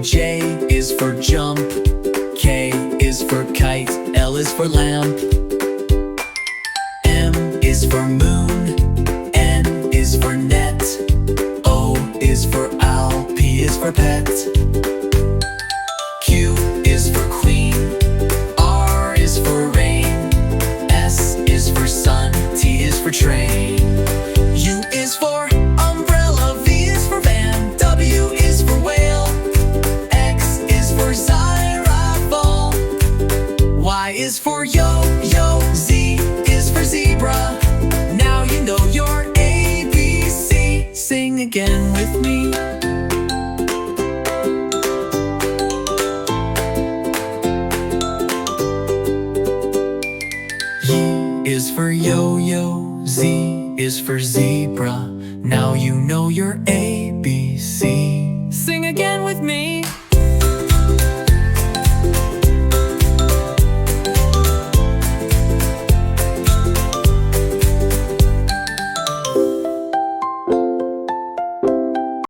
J is for jump, K is for kite, L is for lamp, M is for moon, N is for net, O is for owl, P is for pet, Q is for queen, R is for rain, S is for sun, T is for train, U is for umbrella, V is for van, W is for whale, X is for xylophone, Y is for yo-yo, Z is for zebra. Now you know your ABC. Sing again with me. Y is for yo-yo, Z is for zebra. Now you know your ABC. Sing again with me.